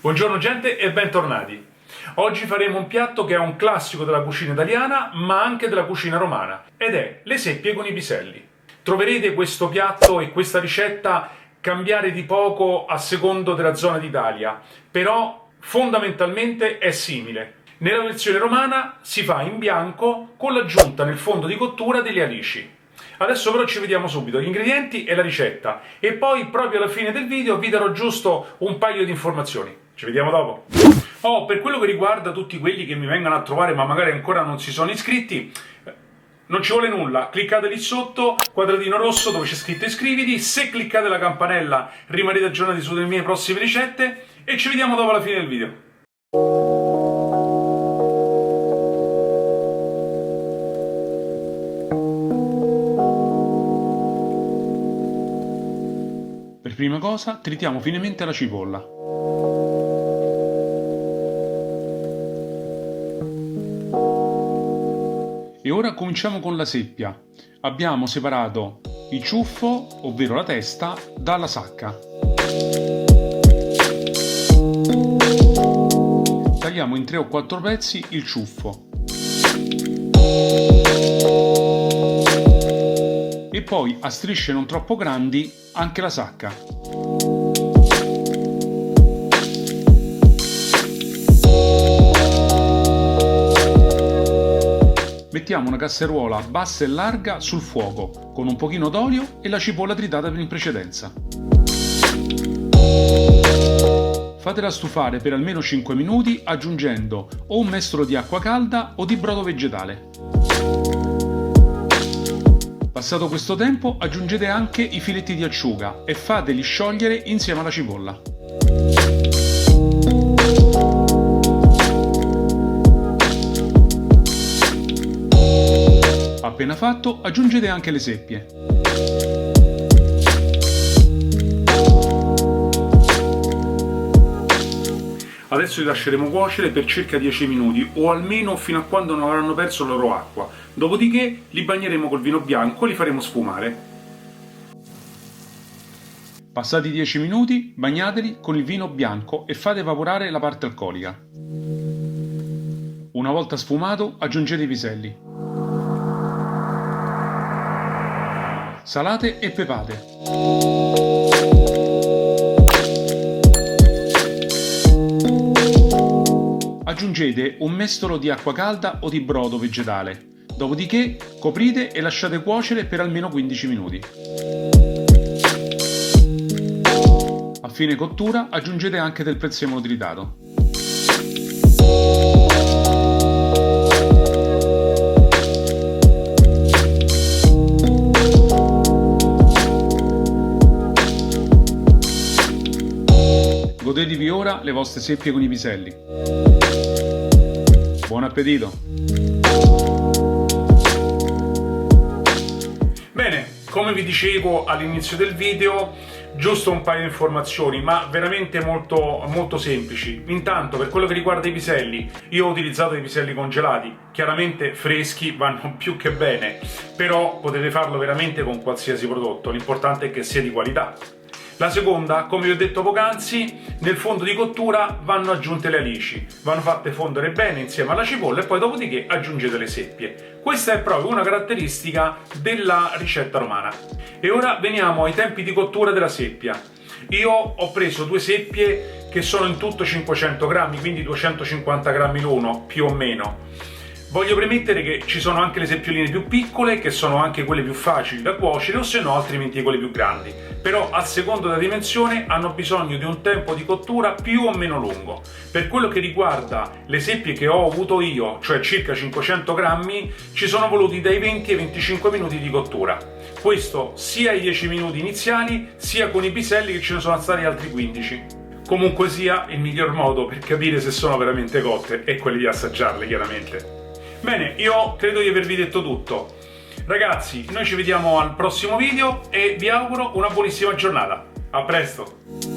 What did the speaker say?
Buongiorno gente e bentornati. Oggi faremo un piatto che è un classico della cucina italiana ma anche della cucina romana ed è le seppie con i piselli. Troverete questo piatto e questa ricetta cambiare di poco a secondo della zona d'Italia, però fondamentalmente è simile. Nella versione romana si fa in bianco con l'aggiunta nel fondo di cottura delle alici. Adesso però ci vediamo subito gli ingredienti e la ricetta e poi proprio alla fine del video vi darò giusto un paio di informazioni. Ci vediamo dopo. Per quello che riguarda tutti quelli che mi vengono a trovare ma magari ancora non si sono iscritti, non ci vuole nulla, cliccate lì sotto, quadratino rosso dove c'è scritto iscriviti, se cliccate la campanella rimanete aggiornati sulle mie prossime ricette e ci vediamo dopo alla fine del video. Per prima cosa tritiamo finemente la cipolla. E ora cominciamo con la seppia. Abbiamo separato il ciuffo, ovvero la testa, dalla sacca. Tagliamo in 3 o 4 pezzi il ciuffo. E poi a strisce non troppo grandi anche la sacca. Mettiamo una casseruola bassa e larga sul fuoco con un pochino d'olio e la cipolla tritata in precedenza. Fatela stufare per almeno 5 minuti aggiungendo o un mestolo di acqua calda o di brodo vegetale. Passato questo tempo aggiungete anche i filetti di acciuga e fateli sciogliere insieme alla cipolla. Appena fatto aggiungete anche le seppie. Adesso li lasceremo cuocere per circa 10 minuti o almeno fino a quando non avranno perso la loro acqua. Dopodiché li bagneremo col vino bianco e li faremo sfumare. Passati 10 minuti bagnateli con il vino bianco e fate evaporare la parte alcolica. Una volta sfumato aggiungete i piselli. Salate e pepate. Aggiungete un mestolo di acqua calda o di brodo vegetale. Dopodiché coprite e lasciate cuocere per almeno 15 minuti. A fine cottura aggiungete anche del prezzemolo tritato. Godetevi ora le vostre seppie con i piselli. Buon appetito! Bene, come vi dicevo all'inizio del video, giusto un paio di informazioni, ma veramente molto semplici. Intanto, per quello che riguarda i piselli, io ho utilizzato dei piselli congelati, chiaramente freschi, vanno più che bene, però potete farlo veramente con qualsiasi prodotto, l'importante è che sia di qualità. La seconda, come vi ho detto poc'anzi, nel fondo di cottura vanno aggiunte le alici, vanno fatte fondere bene insieme alla cipolla e poi dopodiché aggiungete le seppie. Questa è proprio una caratteristica della ricetta romana. E ora veniamo ai tempi di cottura della seppia. Io ho preso 2 seppie che sono in tutto 500 grammi, quindi 250 grammi l'uno, più o meno. Voglio premettere che ci sono anche le seppioline più piccole, che sono anche quelle più facili da cuocere, o se no altrimenti quelle più grandi. Però a seconda della dimensione hanno bisogno di un tempo di cottura più o meno lungo. Per quello che riguarda le seppie che ho avuto io, cioè circa 500 grammi, ci sono voluti dai 20 ai 25 minuti di cottura. Questo sia i 10 minuti iniziali, sia con i piselli che ce ne sono stati altri 15. Comunque sia, il miglior modo per capire se sono veramente cotte è quello di assaggiarle, chiaramente. Bene, io credo di avervi detto tutto. Ragazzi, noi ci vediamo al prossimo video e vi auguro una buonissima giornata. A presto!